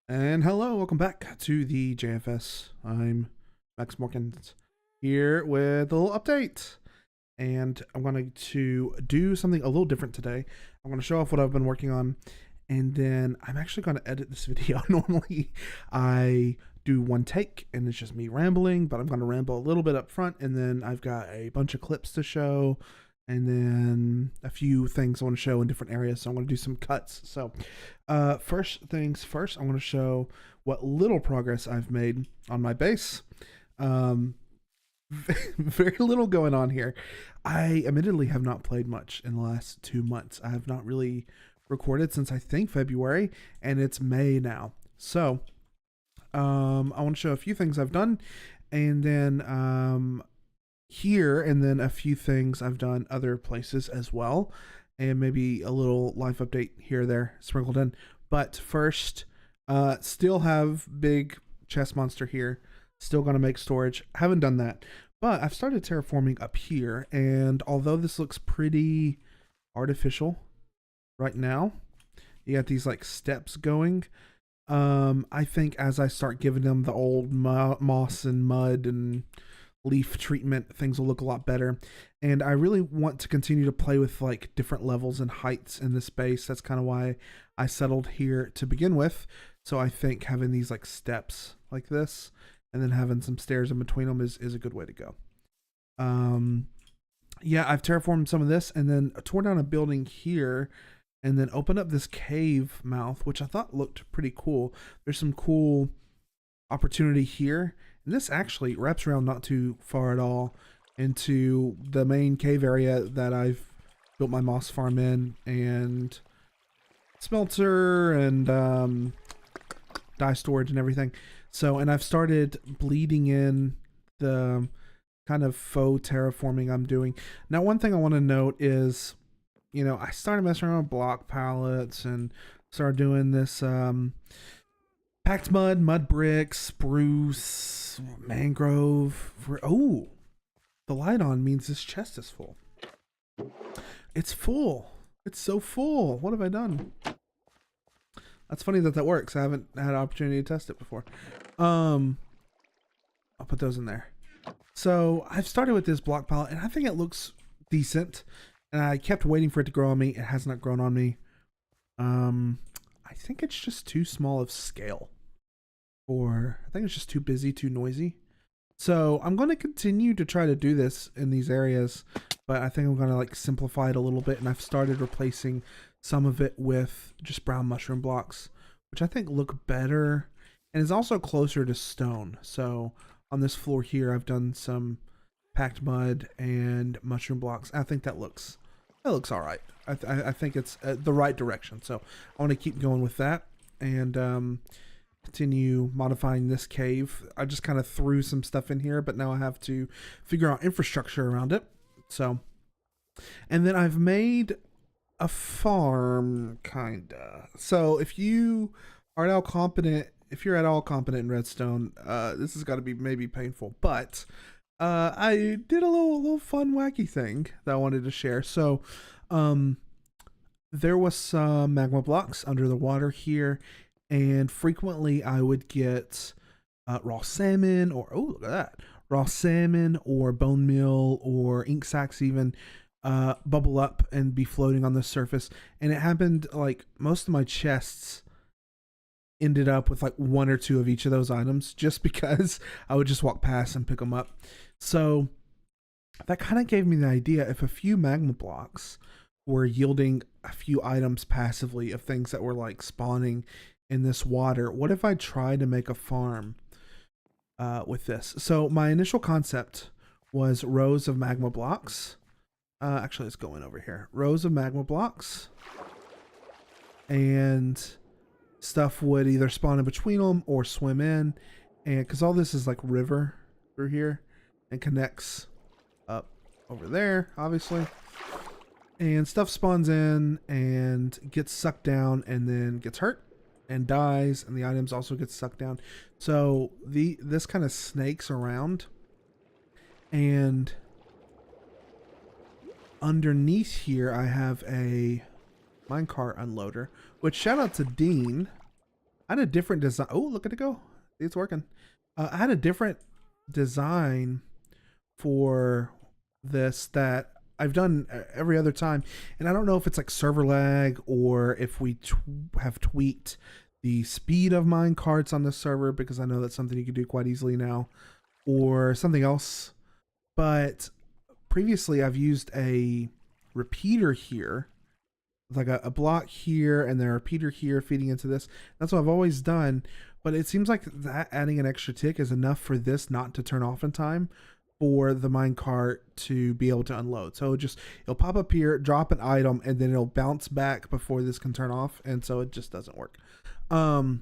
And hello, welcome back to the JFS. I'm Max Morkins here with a little update. And I'm going to do something a little different today. I'm going to show off what I've been working on, and then I'm actually going to edit this video. Normally, I do one take and it's just me rambling, but I'm going to ramble a little bit up front, and then I've got a bunch of clips to show, and then a few things I want to show in different areas. So I'm going to do some cuts. So first things first, I'm going to show what little progress I've made on my base. Very little going on here. I admittedly have not played much in the last 2 months. I have not really recorded since I think February, and it's May now. So I want to show a few things I've done, and then here, and then a few things I've done other places as well, and maybe a little life update here or there sprinkled in. But first, still have big chest monster here. Still gonna make storage. Haven't done that, but I've started terraforming up here, and although this looks pretty artificial right now, you got these like steps going. I think as I start giving them the old moss and mud and leaf treatment, things will look a lot better. And I really want to continue to play with like different levels and heights in this base. That's kind of why I settled here to begin with. So I think having these like steps like this and then having some stairs in between them is a good way to go. Yeah, I've terraformed some of this and then tore down a building here and then opened up this cave mouth, which I thought looked pretty cool. There's some cool opportunity here. And this actually wraps around not too far at all into the main cave area that I've built my moss farm in, and smelter and dye storage and everything. So, and I've started bleeding in the kind of faux terraforming I'm doing. Now, one thing I want to note is, you know, I started messing around with block pallets and started doing this packed mud bricks, spruce, mangrove. Oh, the light on means this chest is full. It's full. It's so full. What have I done? That's funny that that works. I haven't had an opportunity to test it before. I'll put those in there. So I've started with this block palette, and I think it looks decent. And I kept waiting for it to grow on me. It has not grown on me. I think it's just too small of scale. Or I think it's just too busy, too noisy. So I'm going to continue to try to do this in these areas, but I think I'm going to like simplify it a little bit. And I've started replacing some of it with just brown mushroom blocks, which I think look better and is also closer to stone. So on this floor here, I've done some packed mud and mushroom blocks. I think that looks all right. I think it's the right direction. So I want to keep going with that and continue modifying this cave. I just kind of threw some stuff in here, but now I have to figure out infrastructure around it. So, and then I've made a farm, kinda. So if you are at all competent, if you're at all competent in Redstone, this has got to be maybe painful, but I did a little fun wacky thing that I wanted to share. So there was some magma blocks under the water here, and frequently I would get raw salmon, or oh, look at that, raw salmon or bone meal or ink sacs even bubble up and be floating on the surface. And it happened like most of my chests ended up with like 1 or 2 of each of those items, just because I would just walk past and pick them up. So that kind of gave me the idea, if a few magma blocks were yielding a few items passively of things that were like spawning in this water, what if I tried to make a farm with this? So my initial concept was rows of magma blocks. Actually, let's go in over here. Rows of magma blocks, and stuff would either spawn in between them or swim in, and because all this is like river through here and connects up over there, obviously, and stuff spawns in and gets sucked down and then gets hurt and dies, and the items also get sucked down. So this kind of snakes around, and underneath here I have a minecart unloader, which shout out to Dean I had a different design. Oh, look at it go. It's working. I had a different design for this that I've done every other time. And I don't know if it's like server lag or if we have tweaked the speed of mine carts on this server, because I know that's something you can do quite easily now, or something else. But previously I've used a repeater here, like a block here and then a repeater here feeding into this. That's what I've always done. But it seems like that adding an extra tick is enough for this not to turn off in time for the minecart to be able to unload. So it'll pop up here, drop an item, and then it'll bounce back before this can turn off. And so it just doesn't work. But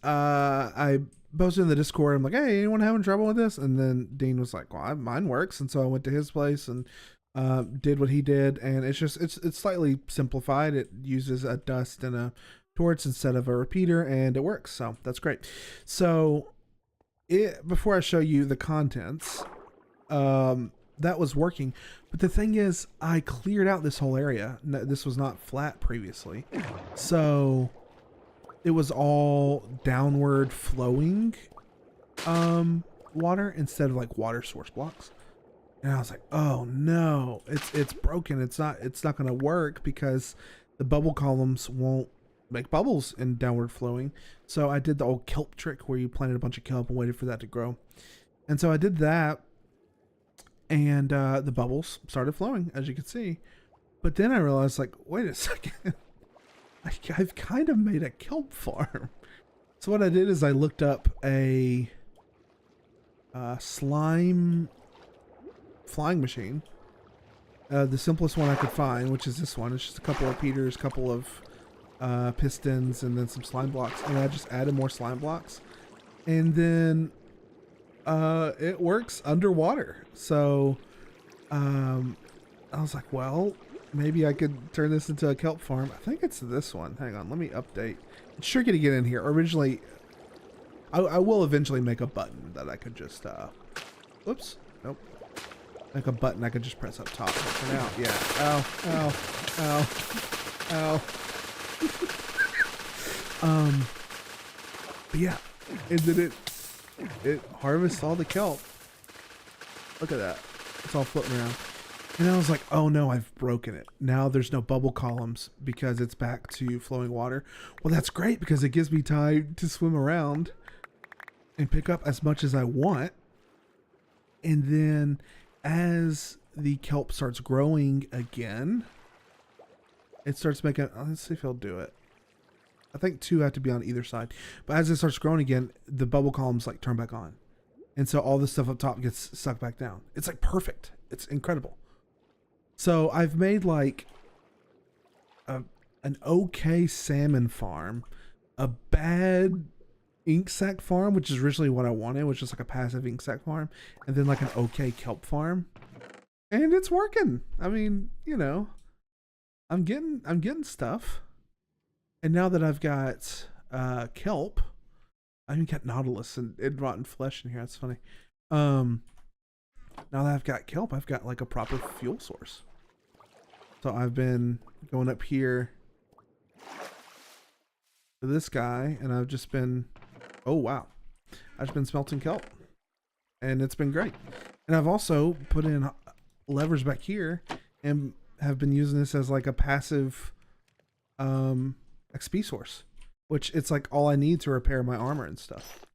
I posted in the Discord. I'm like, hey, anyone having trouble with this? And then Dean was like, well, mine works. And so I went to his place and did what he did. And it's slightly simplified. It uses a dust and a torch instead of a repeater, and it works. So that's great. So before I show you the contents, that was working. But the thing is, I cleared out this whole area. This was not flat previously. So it was all downward flowing water instead of like water source blocks. And I was like, oh no, it's broken. It's not going to work because the bubble columns won't make bubbles in downward flowing. So I did the old kelp trick where you planted a bunch of kelp and waited for that to grow. And so I did that, and the bubbles started flowing, as you can see. But then I realized, like, wait a second, I've kind of made a kelp farm. So what I did is I looked up a slime flying machine, the simplest one I could find, which is this one. It's just a couple of repeaters, couple of pistons, and then some slime blocks. And I just added more slime blocks, and then it works underwater. So I was like, well, maybe I could turn this into a kelp farm. I think it's this one. Hang on, let me update. It's tricky to get in here. Originally, I will eventually make a button that I could just whoops, nope, like a button I could just press up top. But for now, yeah. Ow. But yeah, and then it harvests all the kelp. Look at that. It's all floating around. And I was like, oh no, I've broken it. Now there's no bubble columns because it's back to flowing water. Well, that's great because it gives me time to swim around and pick up as much as I want. And then as the kelp starts growing again, it starts making, let's see if he'll do it. I think 2 have to be on either side. But as it starts growing again, the bubble columns like turn back on. And so all this stuff up top gets sucked back down. It's like perfect. It's incredible. So I've made like an okay salmon farm, a bad ink sac farm, which is originally what I wanted, which is like a passive ink sac farm, and then like an okay kelp farm. And it's working. I mean, you know, I'm getting stuff. And now that I've got kelp, I even got nautilus and rotten flesh in here. That's funny. Now that I've got kelp, I've got like a proper fuel source. So I've been going up here to this guy, and I've just been, oh wow, I've been smelting kelp, and it's been great. And I've also put in levers back here and have been using this as like a passive XP source, which it's like all I need to repair my armor and stuff.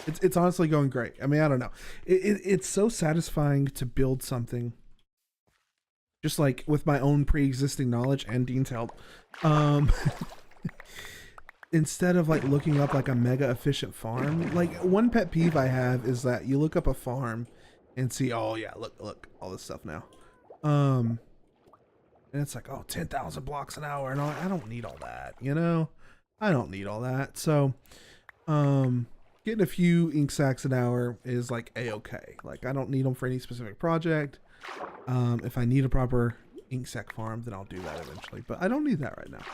It's honestly going great. I mean, I don't know. It's so satisfying to build something just like with my own pre-existing knowledge and Dean's help. Instead of like looking up like a mega efficient farm. Like one pet peeve I have is that you look up a farm and see, oh yeah, look, all this stuff now. And it's like, oh, 10,000 blocks an hour. And I don't need all that, you know? I don't need all that. So, getting a few ink sacs an hour is like a-okay. Like I don't need them for any specific project. If I need a proper ink sac farm, then I'll do that eventually. But I don't need that right now.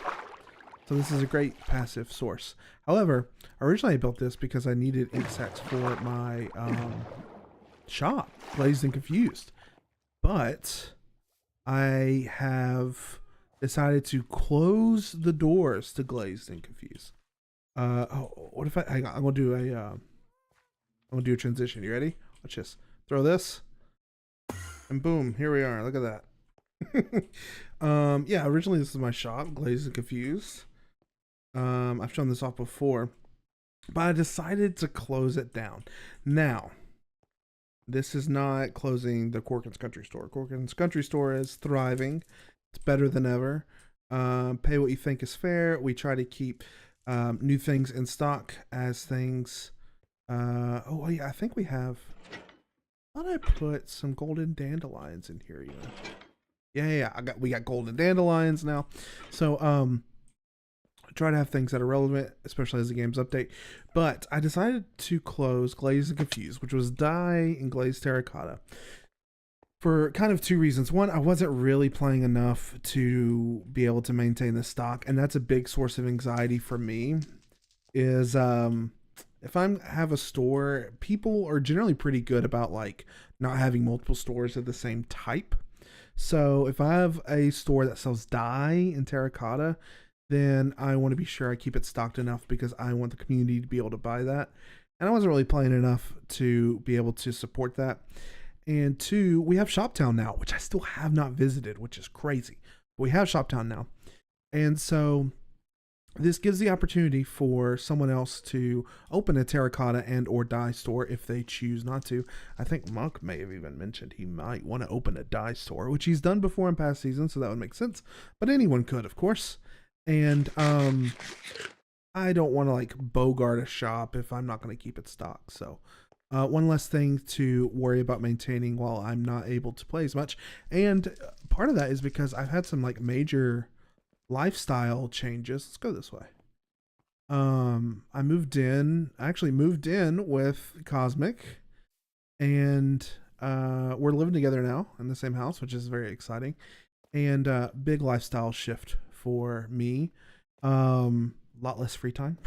So this is a great passive source. However, originally I built this because I needed ink sacs for my shop, Glazed and Confused. But I have decided to close the doors to Glazed and Confused. What if hang on, I'm gonna do a transition. You ready? Watch this. Throw this, and boom, here we are. Look at that. Yeah, originally this is my shop, Glazed and Confused. I've shown this off before, but I decided to close it down. Now, this is not closing the Corkins Country Store. Corkins Country Store is thriving. It's better than ever. Pay what you think is fair. We try to keep new things in stock as things. Oh yeah, I think we have. I thought I put some golden dandelions in here. You know. Yeah. We got golden dandelions now. So try to have things that are relevant, especially as the games update. But I decided to close Glazed and Confused, which was dye and glazed terracotta, for kind of two reasons. One, I wasn't really playing enough to be able to maintain the stock, and that's a big source of anxiety for me. Is if I have a store, people are generally pretty good about like not having multiple stores of the same type. So if I have a store that sells dye and terracotta, then I want to be sure I keep it stocked enough because I want the community to be able to buy that. And I wasn't really playing enough to be able to support that. And two, we have Shoptown now, which I still have not visited, which is crazy. But we have Shoptown now. And so this gives the opportunity for someone else to open a terracotta and or dye store if they choose not to. I think Monk may have even mentioned he might want to open a dye store, which he's done before in past seasons, so that would make sense. But anyone could, of course. And I don't want to like bogart a shop if I'm not going to keep it stocked. So one less thing to worry about maintaining while I'm not able to play as much. And part of that is because I've had some like major lifestyle changes. Let's go this way. I actually moved in with Cosmic, and we're living together now in the same house, which is very exciting. And big lifestyle shift for me. Lot less free time,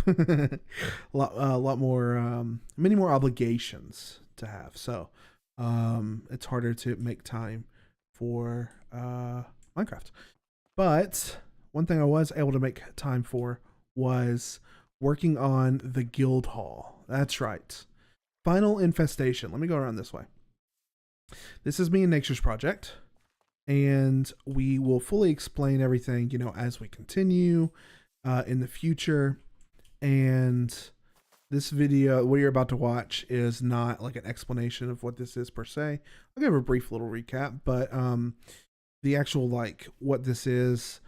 lot more, many more obligations to have. So it's harder to make time for Minecraft. But one thing I was able to make time for was working on the guild hall. That's right. Final Infestation. Let me go around this way. This is me and Nature's project, and we will fully explain everything, you know, as we continue in the future. And this video, what you're about to watch, is not like an explanation of what this is per se. I'll give a brief little recap, but the actual like what this is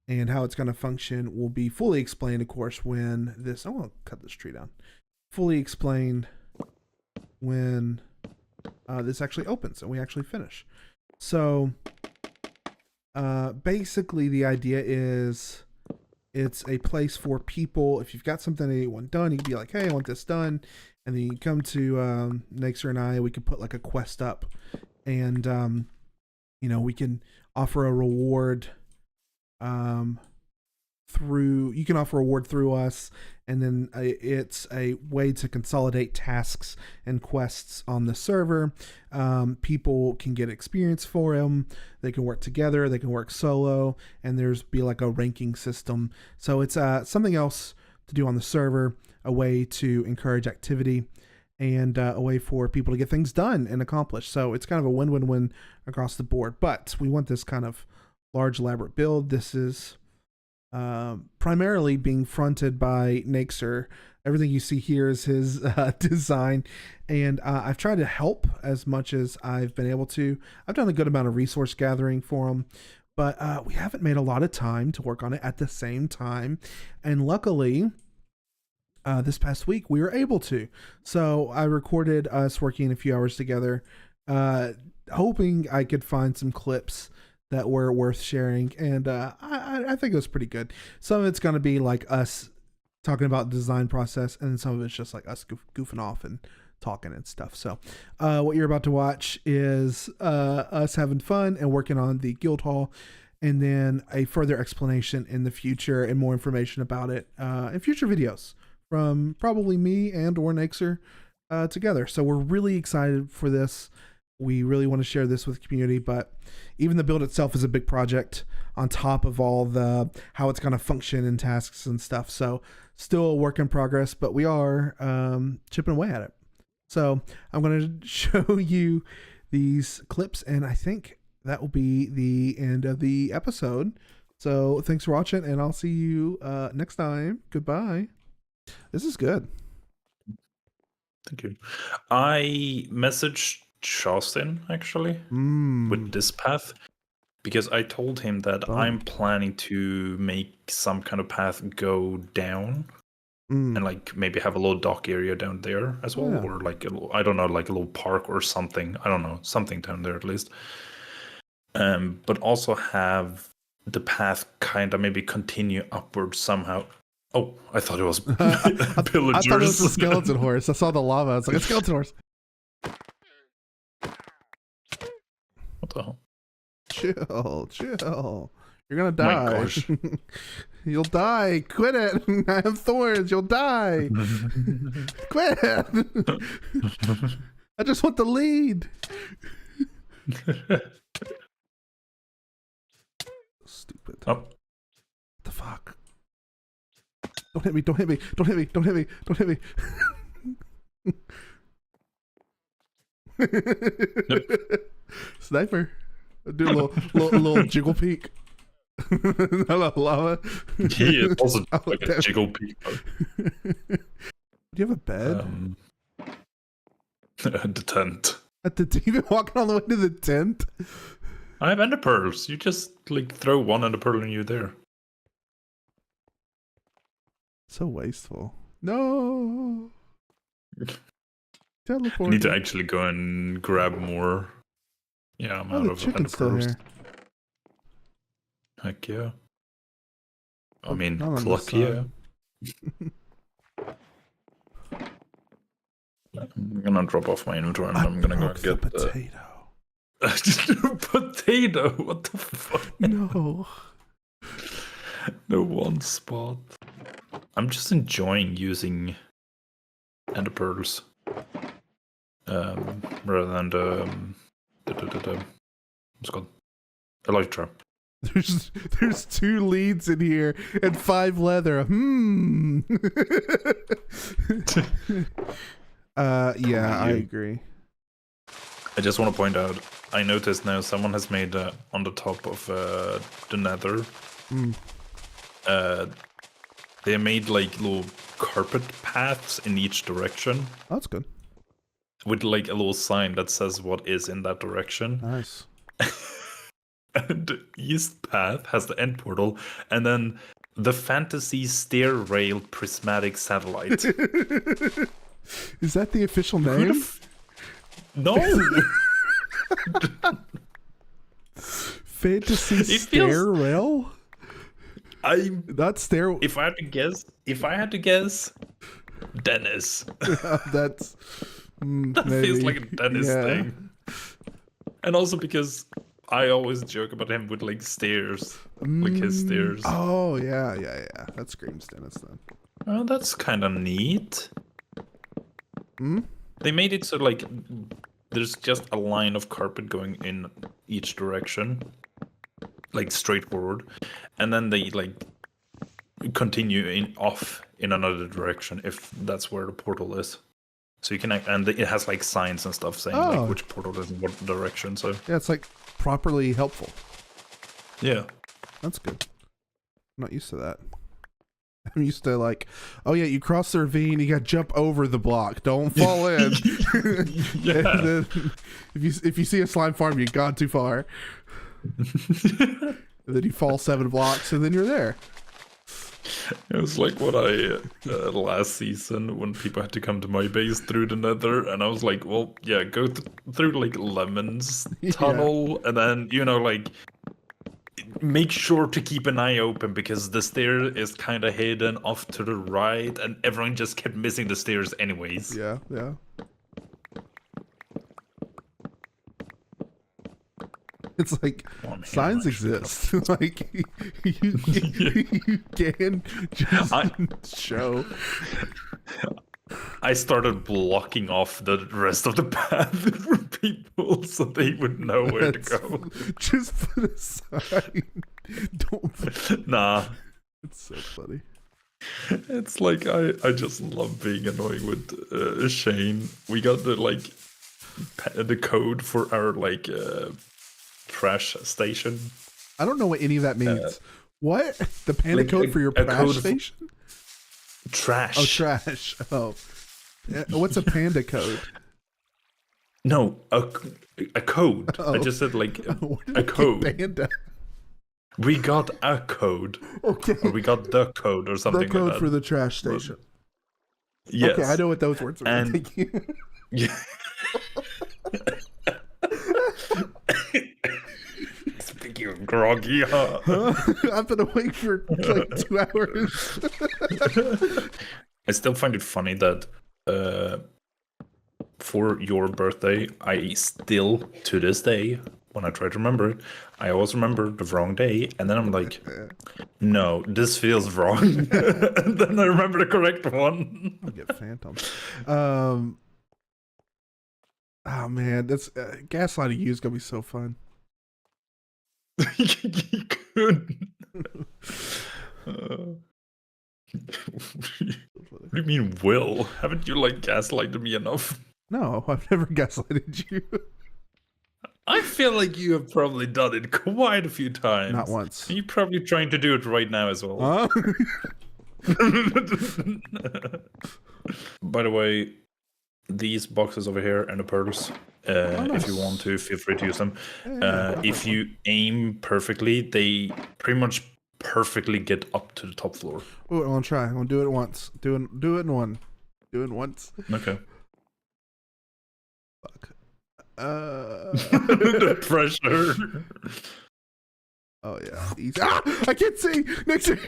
and how it's going to function will be fully explained, of course, when this. I want to cut this tree down. Fully explained when this actually opens and we actually finish. So basically the idea is it's a place for people. If you've got something that you want done, you can be like, hey, I want this done. And then you come to Naxer and I, we can put like a quest up, and you know, we can offer a reward you can offer a reward through us, and then it's a way to consolidate tasks and quests on the server. People can get experience for them, they can work together, they can work solo, and there's be like a ranking system. So it's something else to do on the server, a way to encourage activity, and a way for people to get things done and accomplished. So it's kind of a win-win-win across the board. But we want this kind of large elaborate build. This is primarily being fronted by Naxer. Everything you see here is his design, and I've tried to help as much as I've been able to. I've done a good amount of resource gathering for him, but we haven't made a lot of time to work on it at the same time. And luckily, this past week we were able to. So I recorded us working a few hours together, hoping I could find some clips that were worth sharing, and I think it was pretty good. Some of it's going to be like us talking about the design process, and some of it's just like us goofing off and talking and stuff. So what you're about to watch is us having fun and working on the guild hall, and then a further explanation in the future and more information about it in future videos from probably me and or Naxer together. So we're really excited for this. we really want to share this with the community, but even the build itself is a big project on top of all the how it's going to function in tasks and stuff. So still a work in progress, but we are chipping away at it. So I'm going to show you these clips, and I think that will be the end of the episode. So thanks for watching, and I'll see you next time. Goodbye. This is good. Thank you. I messaged Justin actually with this path because I told him that I'm planning to make some kind of path go down and like maybe have a little dock area down there as well, or like I don't know, like a little park or something. I don't know, something down there at least. But also have the path kind of maybe continue upward somehow. Oh, I thought it was pillagers. I thought it was a skeleton horse. I saw the lava. I was like, a skeleton horse. What the hell? Chill. You're gonna die. My gosh. You'll die. Quit it. I have thorns. You'll die. Quit it. I just want the lead. Stupid. Oh. What the fuck? Don't hit me. Don't hit me. Don't hit me. Don't hit me. Don't hit me. Sniper. Do a little jiggle peek. Lava. Yeah, it's also like a jiggle peek. Do you have a bed? The tent. You've been walking all the way to the tent? I have ender pearls. You just like throw one ender pearl and you're there. So wasteful. No. I need to actually go and grab more. Yeah, I'm out of ender pearls. Here. Heck yeah. I mean, cluck yeah. I'm gonna drop off my inventory and I'm gonna go and get the potato. Potato? What the fuck? No. No one spot. I'm just enjoying using ender pearls. Rather than the what's it called? Elytra. There's 2 leads in here and 5 leather. Yeah, I agree. I just want to point out, I noticed now someone has made on the top of the nether. They made like little carpet paths in each direction. Oh, that's good. With like a little sign that says what is in that direction. Nice. And the east path has the end portal, and then the fantasy stair rail prismatic satellite. Is that the official name? No. Fantasy stair rail? Not stair. If I had to guess, Dennis. That's that feels like a Dennis thing. And also because I always joke about him with like stairs, like his stairs. Oh yeah. That screams Dennis then. Oh, that's kind of neat. They made it so like there's just a line of carpet going in each direction, like straightforward, and then they like continue off in another direction if that's where the portal is. So you can and it has like signs and stuff saying like which portal is in what direction. So yeah, it's like properly helpful. Yeah, that's good. I'm not used to that. I'm used to like, oh yeah, you cross the ravine, you got to jump over the block, don't fall in. Yeah. And then if you see a slime farm, you've gone too far. And then you fall 7 blocks, and then you're there. It was like what I last season when people had to come to my base through the nether, and I was like, well, yeah, go through like Lemon's tunnel, and then like make sure to keep an eye open because the stair is kind of hidden off to the right, and everyone just kept missing the stairs anyways. Yeah. It's like signs exist. Like you can just show. I started blocking off the rest of the path for people so they would know where to go. Just put a sign. Don't. Nah. It's so funny. It's like I just love being annoying with Shane. We got the code for our trash station. I don't know what any of that means. What? The panda code for your trash station? Trash. Oh, trash. Oh. What's a panda code? No, a code. Oh. I just said a code. Panda. We got a code. Okay. Or we got the code or something The code like that. for the trash station. Yes. Okay, I know what those words are. And Thank you. yeah. Speaking of groggy, huh? I've been awake for like 2 hours. I still find it funny that for your birthday, I still, to this day, when I try to remember it, I always remember the wrong day, and then I'm like, no, this feels wrong. And then I remember the correct one. I'll get Phantom. Oh man, that's gaslighting you is gonna be so fun. You could. What do you mean, will? Haven't you gaslighted me enough? No, I've never gaslighted you. I feel like you have probably done it quite a few times. Not once. You're probably trying to do it right now as well. Huh? By the way, these boxes over here and the pearls, nice. if you want to, feel free to use them. If you aim perfectly, they pretty much perfectly get up to the top floor. Oh, I want to try. I want to do it once. Do it in one. Do it once. Okay. Fuck. The pressure. Oh yeah. Easy. Ah! I can't see. Next year.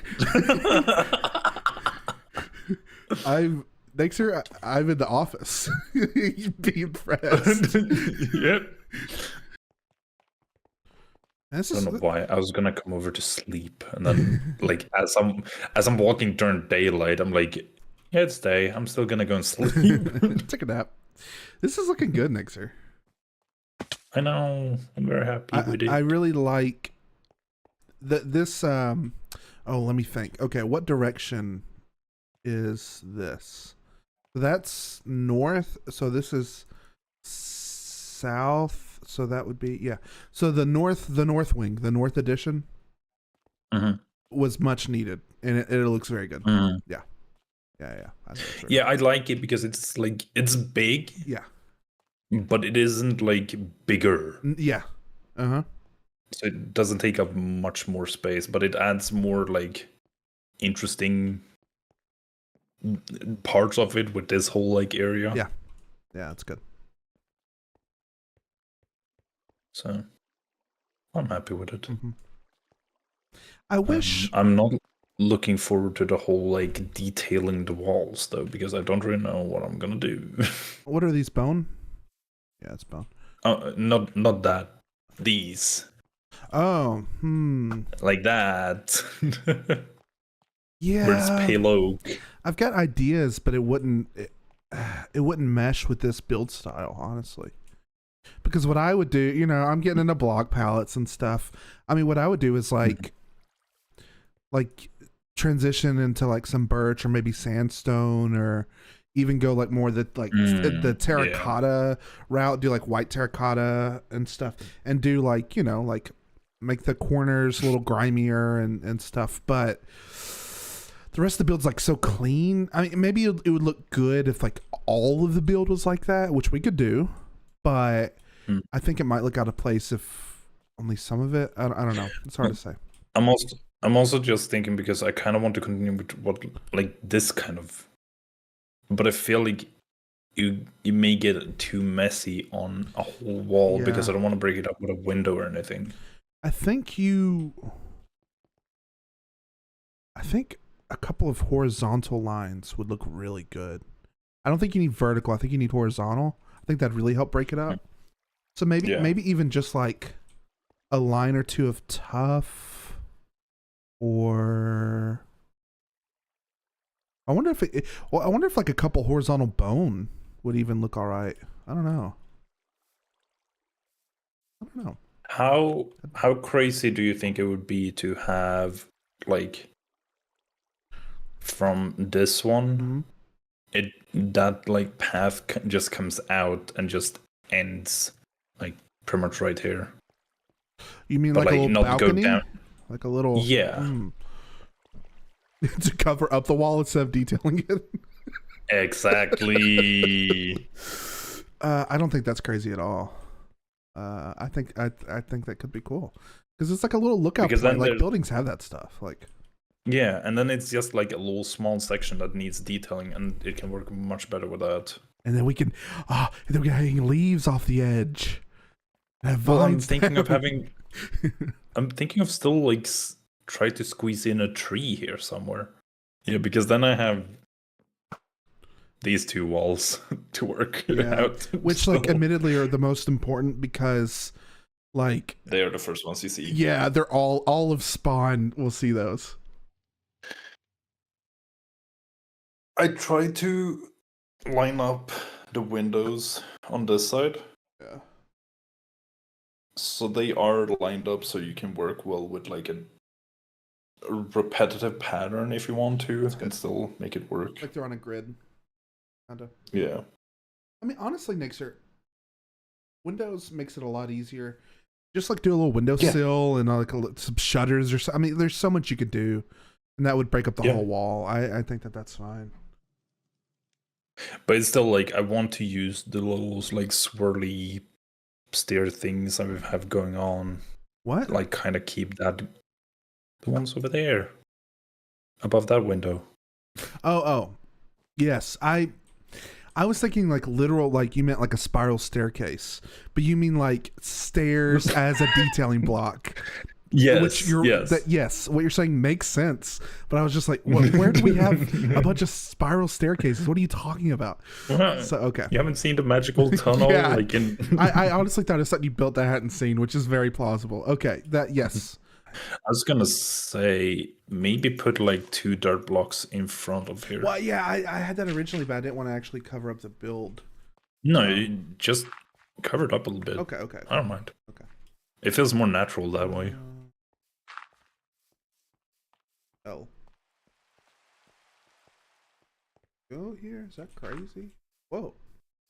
I'm in the office. You'd be impressed. Yep. I This don't know why. I was gonna come over to sleep, and then as I'm walking during daylight, I'm like, yeah, it's day. I'm still gonna go and sleep. Take a nap. This is looking good, Nixer. I know. I'm very happy with it. I really like this. Oh, let me think. Okay, what direction is this? That's north. So this is south. So that would be So the north wing, the north edition, was much needed, and it looks very good. Yeah. I like it because it's big. Yeah. But it isn't bigger. Yeah. So it doesn't take up much more space, but it adds more interesting parts of it with this whole area. Yeah. Yeah, that's good. So I'm happy with it. I wish I'm not looking forward to the whole detailing the walls though, because I don't really know what I'm gonna do. What are these, bone? Yeah, it's bone. Not that. These. Oh, Like that. Yeah. Where it's pale oak. I've got ideas, but it wouldn't mesh with this build style, honestly. Because what I would do, I'm getting into block palettes and stuff. I mean, what I would do is like transition into some birch or maybe sandstone, or even go more the terracotta route, do white terracotta and stuff, and do make the corners a little grimier and stuff. But the rest of the build's so clean. I mean, maybe it would look good if all of the build was like that, which we could do, but I think it might look out of place if only some of it. I don't know. It's hard to say. I'm also just thinking because I kind of want to continue with what this kind of, but I feel like you may get too messy on a whole wall because I don't want to break it up with a window or anything. I think a couple of horizontal lines would look really good. I don't think you need vertical. I think you need horizontal. I think that'd really help break it up. So maybe even just a line or two of tough, or I wonder if well, I wonder if like a couple horizontal bone would even look all right. I don't know. I don't know. How crazy do you think it would be to have like from this one, Mm-hmm. that like path just comes out and just ends like pretty much right here. You mean But like a like little not go balcony? down. Like a little Yeah, to cover up the wall instead of detailing it. exactly. I don't think that's crazy at all. I think that could be cool because it's like a little lookout Because point. then Like there's buildings have that stuff. Like yeah, and then it's just like a little small section that needs detailing, and it can work much better with that. and then we can hang leaves off the edge. Have Well, vines down. I'm thinking of still like try to squeeze in a tree here somewhere. Yeah, because then I have these two walls to work Yeah, out. which like So admittedly are the most important because like they are the first ones you see. yeah, they're all of spawn. We'll see those. I try to line up the windows on this side. Yeah. So they are lined up so you can work well with like a repetitive pattern if you want to and still make it work. Like they're on a grid. Kinda. Yeah. I mean, honestly, Nixer, Windows makes it a lot easier. Just like do a little windowsill and like some shutters or something. I mean, there's so much you could do, and that would break up the whole wall. I think that's fine. But it's still like I want to use the little like swirly stair things I have going on. What? Like kind of keep that the ones over there above that window. Oh. Yes, I was thinking like literal, like you meant like a spiral staircase, but you mean like stairs as a detailing block. Yes. Yes, what you're saying makes sense. But I was just like, where do we have a bunch of spiral staircases? What are you talking about? So okay, you haven't seen the magical tunnel? Yeah. Like in I honestly thought it's something you built that I hadn't seen, which is very plausible. Okay, yes. I was gonna say maybe put like 2 dirt blocks in front of here. Well, yeah, I had that originally, but I didn't want to actually cover up the build. No, just cover it up a little bit. Okay. I don't mind. Okay. It feels more natural that way. Oh. Go here? Is that crazy? Whoa.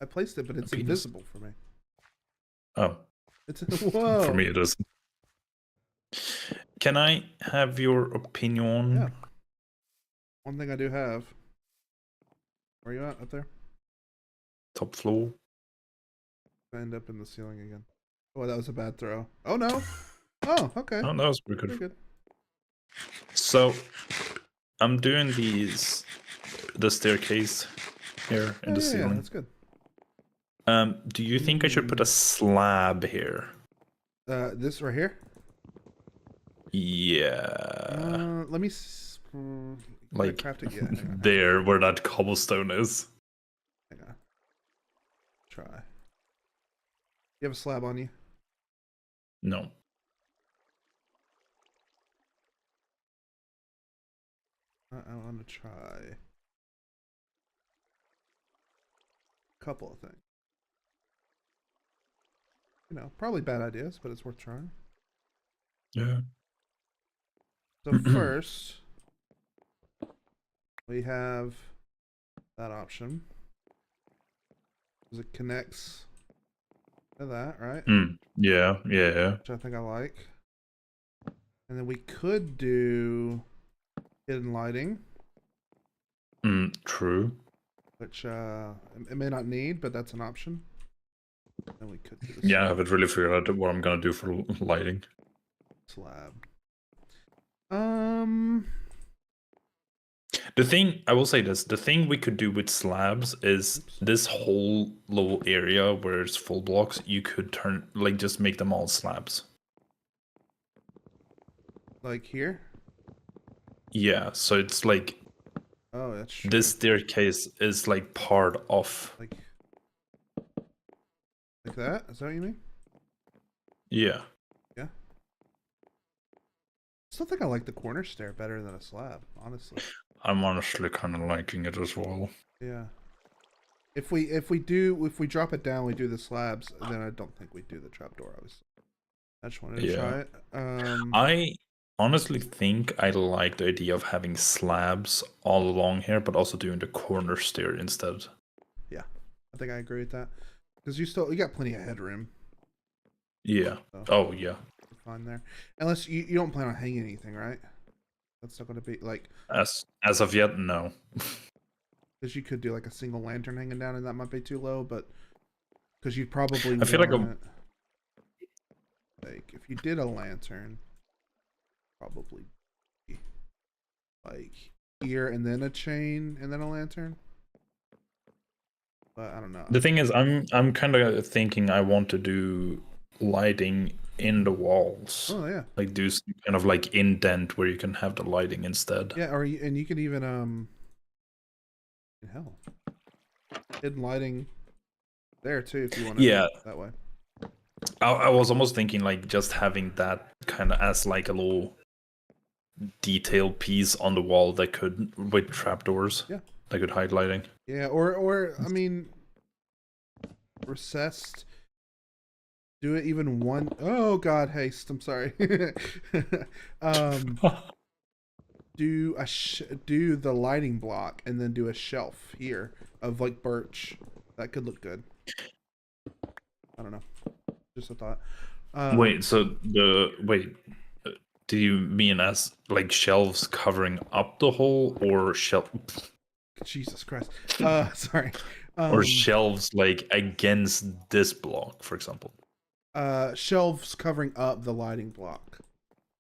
I placed it, but it's invisible for me. Oh. It's whoa. For me it is. Can I have your opinion? Yeah. One thing I do have. Where are you at? Up there? Top floor. I end up in the ceiling again. Oh, that was a bad throw. Oh no. Oh, okay. Oh, that was pretty good. Pretty good. So I'm doing the staircase here in the ceiling. Yeah, that's good. Do you think I should put a slab here? This right here? Yeah. Let me like craft it. Yeah, there where that cobblestone is. Hang on. Try. You have a slab on you? No. I want to try a couple of things. You know, probably bad ideas, but it's worth trying. Yeah. So first, we have that option. Because it connects to that, right? Yeah. Which I think I like. And then we could do hidden lighting. True. Which it may not need, but that's an option. And we could do this. Yeah, I haven't really figured out what I'm gonna do for lighting. Slab. The thing I will say this: the thing we could do with slabs is this whole little area where it's full blocks. You could turn just make them all slabs. Like here. Yeah, so it's like. Oh, that's true. This staircase is like part of. Like that? Is that what you mean? Yeah. Yeah. I still think I like the corner stair better than a slab, honestly. I'm honestly kind of liking it as well. Yeah. If we drop it down, we do the slabs. Then I don't think we do the trapdoor. Obviously, I just wanted to try it. I honestly think I like the idea of having slabs all along here, but also doing the corner stair instead. Yeah, I think I agree with that because you got plenty of headroom. Yeah. So Oh yeah. you're fine there, unless you don't plan on hanging anything, right? That's not going to be like As of yet, no. because you could do like a single lantern hanging down, and that might be too low, but because you'd probably I feel like like if you did a lantern, probably be like here and then a chain and then a lantern. But I don't know. the thing is, I'm kind of thinking I want to do lighting in the walls. Oh yeah. Like do some kind of like indent where you can have the lighting instead. Yeah, and you can even hell, hidden lighting there too if you want to do it that way. I was almost thinking like just having that kind of as like a little detail piece on the wall that could with trapdoors. Yeah. That could hide lighting. Yeah, or I mean, recessed. Do it even one. Oh God, haste. I'm sorry. Do do the lighting block and then do a shelf here of like birch. That could look good. I don't know. Just a thought. Wait, so do you mean as like shelves covering up the hole or shelf? Jesus Christ. Sorry. Or shelves like against this block, for example? Shelves covering up the lighting block.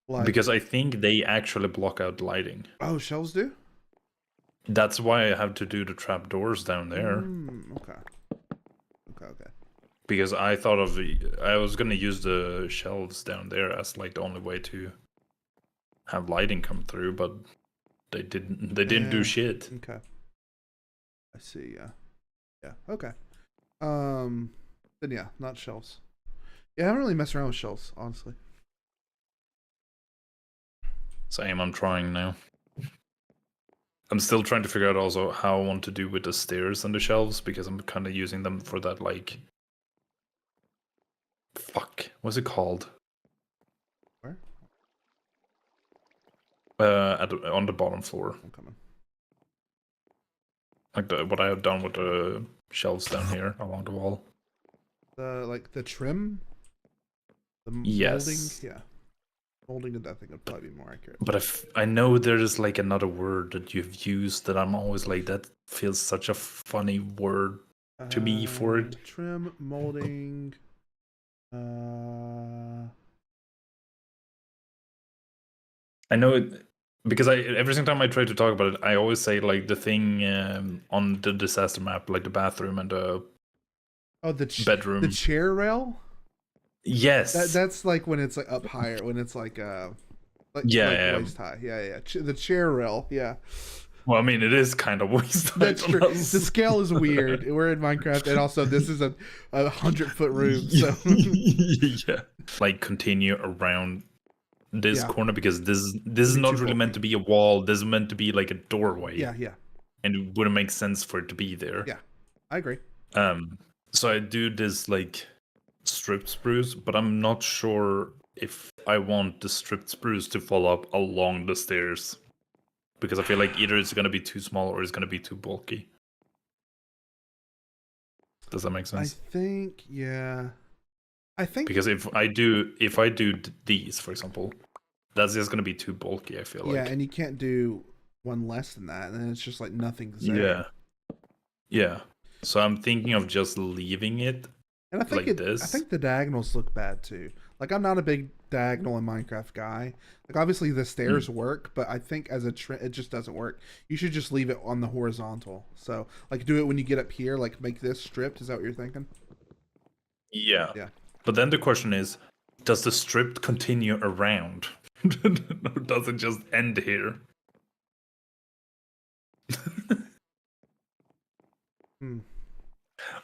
Like, because I think they actually block out lighting. Oh, shelves do? That's why I have to do the trap doors down there. Okay. Because I was gonna use the shelves down there as like the only way to have lighting come through, but they didn't do shit. Okay. I see, yeah. Okay. Then yeah, not shelves. Yeah, I haven't really messed around with shelves, honestly. Same, I'm trying now. I'm still trying to figure out also how I want to do with the stairs and the shelves, because I'm kind of using them for that, like... Fuck, what's it called? Where? On the bottom floor. I'm coming. Like what I have done with the shelves down here along the wall. The trim? The yes. molding? Yeah. Molding, I think would probably be more accurate. But I know there's like another word that you've used that I'm always like, that feels such a funny word to me for it. Trim, molding. I know it because every single time I try to talk about it, I always say like the thing on the disaster map, like the bathroom and the bedroom, the chair rail. Yes, that's like when it's like up higher, when it's like waist high. Yeah. The chair rail. Yeah. Well, I mean, it is kind of waist high. That's true. The scale is weird. We're in Minecraft, and also this is a 100-foot room. So yeah, like continue around this corner, because this is not really meant to be a wall. This is meant to be like a doorway. Yeah. And it wouldn't make sense for it to be there. Yeah, I agree. So I do this like stripped spruce, but I'm not sure if I want the stripped spruce to fall up along the stairs, because I feel like either it's gonna be too small or it's gonna be too bulky. Does that make sense? I think, yeah. Because if I do these, for example, that's just gonna be too bulky, I feel like. Yeah, and you can't do one less than that, and then it's just like nothing's there. Yeah. So I'm thinking of just leaving it. And I think I think the diagonals look bad too. Like, I'm not a big diagonal in Minecraft guy. Like, obviously the stairs work, but I think as a it just doesn't work. You should just leave it on the horizontal. So, like, do it when you get up here. Like, make this stripped. Is that what you're thinking? Yeah. But then the question is, does the strip continue around? Or does it just end here?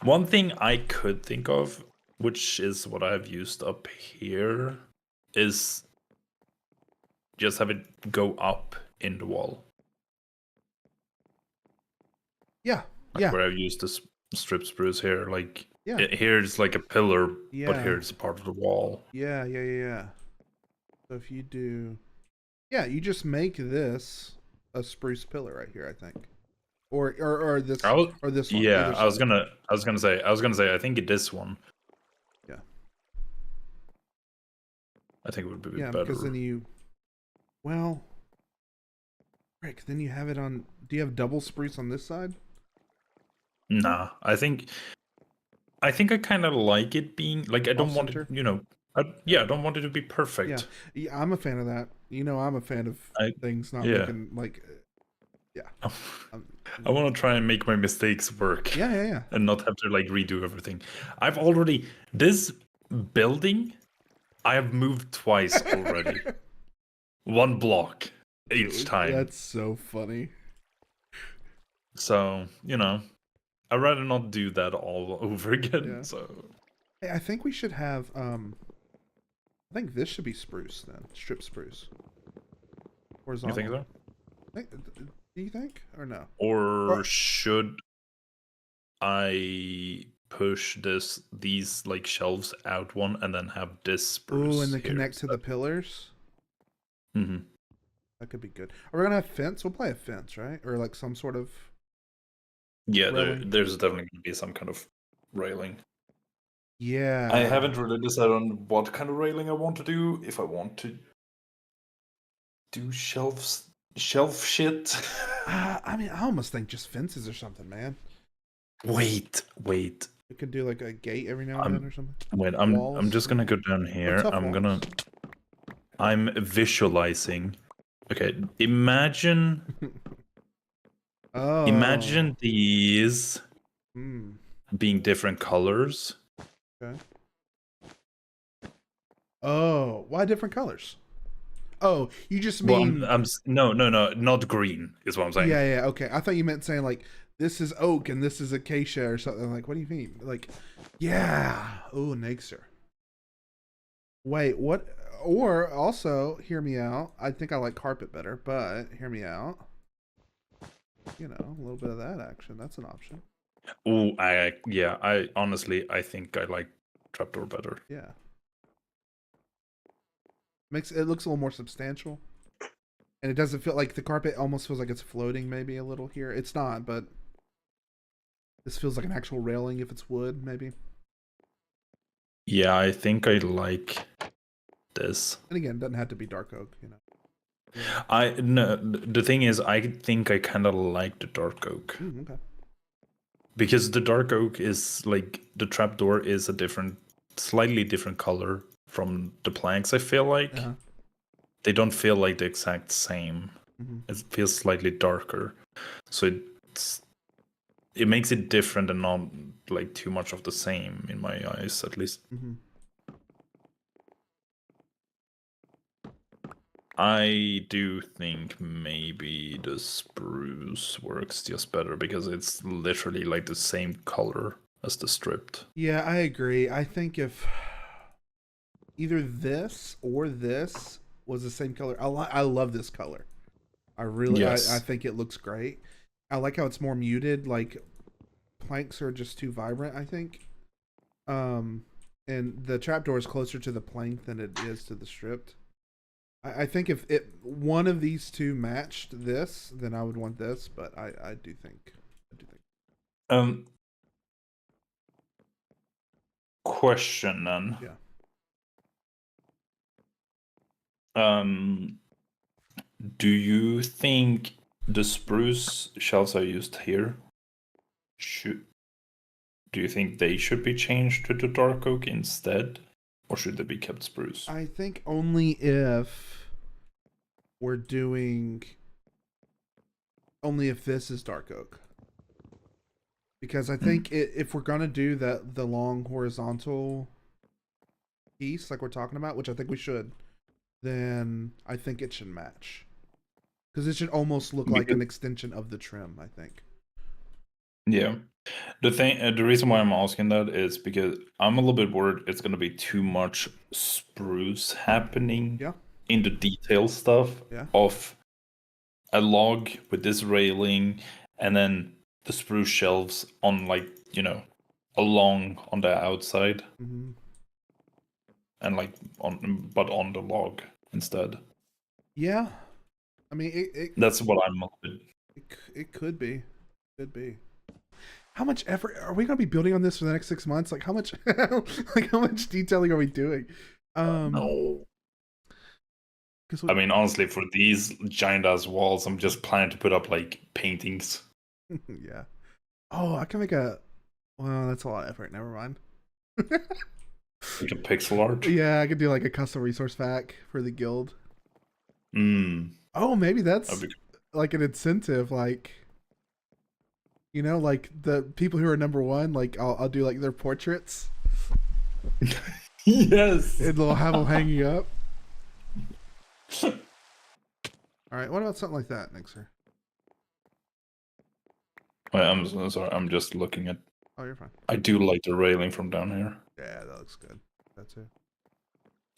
One thing I could think of, which is what I've used up here, is just have it go up in the wall. Yeah. Like Yeah. where I've used this strip spruce here. Like Yeah. here it's like a pillar, but Yeah. here it's a part of the wall. Yeah. Yeah. Yeah. Yeah. So if you do, yeah, you just make this a spruce pillar right here, I think, or I this was, or this one, yeah, either side. I was gonna say, I think this one. Yeah. I think it would be Yeah, because better. then you, well, Rick, then you have it on. Do you have double spruce on this side? Nah, I think I kind of like it being like I Off don't want it, center. Yeah. yeah, I don't want it to be Yeah. perfect. Yeah, I'm a fan of that. You know, I'm a fan of I things not yeah. looking like. Yeah. Um, I want to try and make my mistakes work yeah. Yeah. Yeah. and not have to like redo everything. I've already this building I have moved twice already. One block each Dude, time. that's so funny. So, I'd rather not do that all over again. Yeah. So Hey, I think we should have. I think this should be spruce then, strip spruce, you think horizontal. so? Do you think or no? Or Or, should I push these like shelves out one and then have this ooh, spruce and then here connect to the instead? pillars. Mm-hmm. That could be good. Are we gonna have fence? We'll play a fence, right? Or like some sort of Yeah, railing. there's definitely going to be some kind of railing. I Yeah. haven't really decided on what kind of railing I want to do. If I want to do shelf shit. I mean, I almost think just fences or something, man. Wait. We could do like a gate every now and then I'm or something. wait. I'm Walls just gonna go down or here. tough walls. I'm visualizing. Okay, imagine Oh. these Hmm. being different colors. Okay. Oh, why different colors? Oh, you just Well, mean no, not green is what I'm saying. yeah, yeah, okay. I thought you meant saying like this is oak and this is acacia or something. Like, what do you mean? Like, yeah. Oh, Nexer. Wait, what? Or also, hear me out. I think I like carpet better, but hear me out. You know, a little bit of that action. That's an option. Oh, I honestly I think I like trapdoor better. Yeah. Makes it looks a little more substantial. And it doesn't feel like the carpet almost feels like it's floating maybe a little here. It's not, but this feels like an actual railing if it's wood, maybe. Yeah, I think I like this. And again, it doesn't have to be dark oak, you know. Yeah. I no, the thing is, I think I kind of like the dark oak Okay. because the dark oak is like the trapdoor is a slightly different color from the planks. I feel like they don't feel like the exact same. Mm-hmm. It feels slightly darker, so it makes it different and not like too much of the same in my eyes, at least. Mm-hmm. I do think maybe the spruce works just better because it's literally like the same color as the stripped. Yeah, I agree. I think if either this or this was the same color, I love this color. I Yes. think it looks great. I like how it's more muted. Like planks are just too vibrant, I think. And the trapdoor is closer to the plank than it is to the stripped. I think if one of these two matched this, then I would want this. But I do think. Um. Question then. Yeah. Do you think the spruce shelves I used here should? Do you think they should be changed to the dark oak instead, or should they be kept spruce? I think only if we're doing only if this is dark oak. Because I think if we're gonna do the long horizontal piece like we're talking about, which I think we should, then I think it should match. Because it should almost look like Because, an extension of the trim, I think. yeah. The reason why I'm asking that is because I'm a little bit worried it's gonna be too much spruce happening Yeah. in the detail stuff Yeah. of a log with this railing, and then the spruce shelves on like, along on the outside and like on the log instead. Yeah, I mean That's what I'm. it could be, How much effort are we gonna be building on this for the next 6 months? Like how much, like how much detailing are we doing? No. I mean, honestly, for these giant ass walls, I'm just planning to put up like paintings. Yeah. Oh, I can make a. Well, that's a lot of effort. Never mind. Like a pixel art. Yeah, I could do like a custom resource pack for the guild. Oh, maybe that's like an incentive. Like, like the people who are number one. Like, I'll do like their portraits. Yes. And they'll have them hanging up. All right. What about something like that, Nixer? Wait, I'm so sorry. I'm just looking at. Oh, you're fine. I do like the railing from down here. Yeah, that looks good. That's it.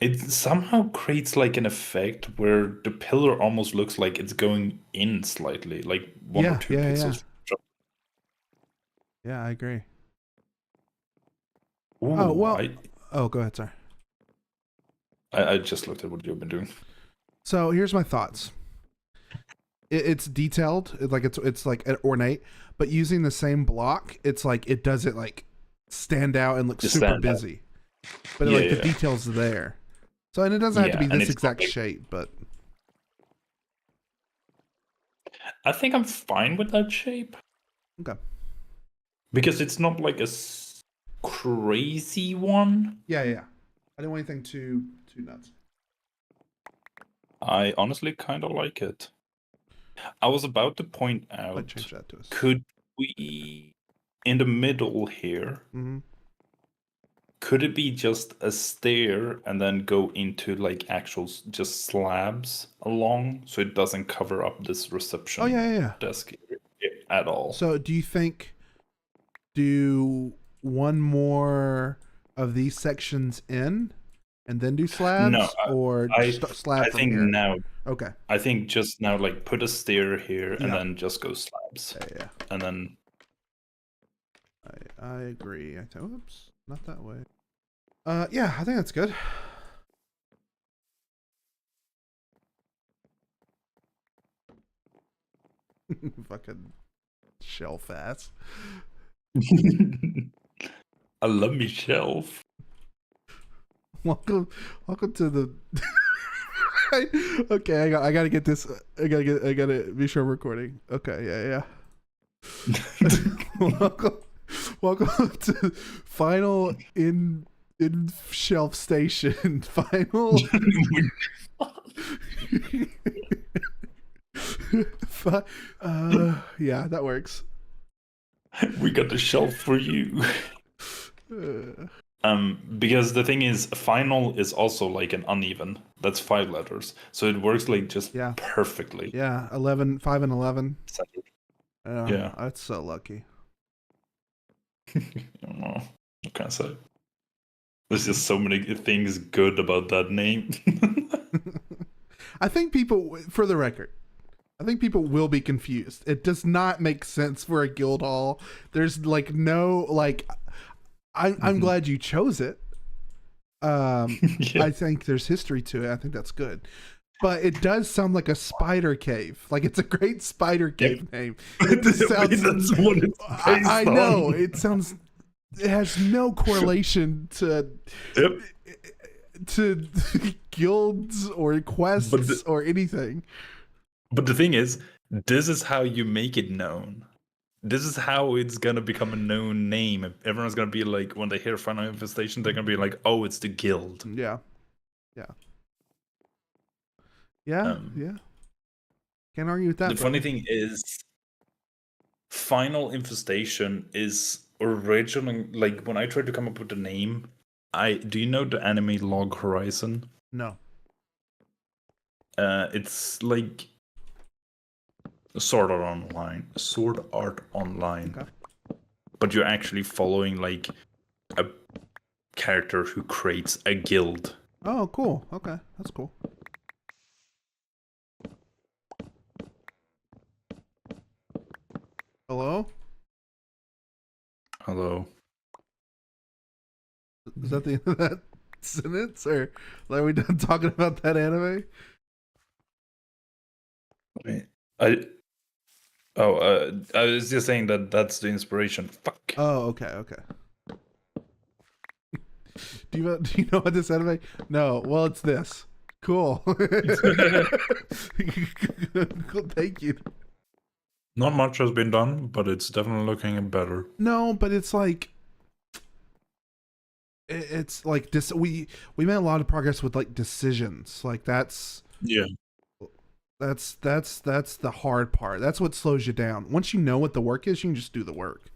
It somehow creates like an effect where the pillar almost looks like it's going in slightly, like one or two pixels. Yeah, I agree. Ooh, oh well. Oh, go ahead, sorry. I just looked at what you've been doing. So here's my thoughts. It's detailed, it's like ornate, but using the same block, it's like it doesn't like stand out and look super busy. But like the details are there. So and it doesn't have to be this exact shape, but I think I'm fine with that shape. Okay. Because it's not like a crazy one. Yeah. I don't want anything too nuts. I honestly kind of like it. I was about to point out, change that to us. Could we, in the middle here, could it be just a stair and then go into like actual just slabs along so it doesn't cover up this reception desk at all? So do you think do one more of these sections in and then do slabs? No, or slab I from think here? now. Okay. I think just now, like, put a stair here and then just go slabs. Yeah. And then. I agree. Oops, not that way. Yeah, I think that's good. Fucking shelf ass. I love me shelf. Welcome to the. Okay, I gotta get this. I gotta be sure I'm recording. Okay, yeah. welcome to final in shelf station. Final. Yeah, that works. We got the shelf for you. Because the thing is, final is also like an uneven. That's 5 letters, so it works like just perfectly. Yeah, 11, 5 and 11. Yeah, that's so lucky. I don't know. What can I say? There's just so many things good about that name. I think people, for the record, will be confused. It does not make sense for a guild hall. There's like no like. I'm glad you chose it. I think there's history to it. I think that's good. But it does sound like a spider cave. Like it's a great spider cave name. It just sounds. That's what it's based I know. It sounds. It has no correlation to guilds or quests or anything. But the thing is, this is how you make it known. This is how it's gonna become a known name. Everyone's gonna be like, when they hear Final Infestation, they're gonna be like, "Oh, it's the guild." Yeah. Can't argue with that. The funny thing is, Final Infestation is originally, like, when I tried to come up with the name, do you know the anime Log Horizon? No. It's like Sword Art Online. Okay. But you're actually following like a character who creates a guild. Oh, cool. Okay, that's cool. Hello? Hello. Is that the end of that sentence, or are we done talking about that anime? Wait, I I was just saying that that's the inspiration. Fuck. Oh, okay, okay. Do you know what this anime? No. Well, it's this. Cool. Cool. Thank you. Not much has been done, but it's definitely looking better. No, but it's like we made a lot of progress with like decisions. Like Yeah. that's the hard part. That's what slows you down. Once you know what the work is, you can just do the work.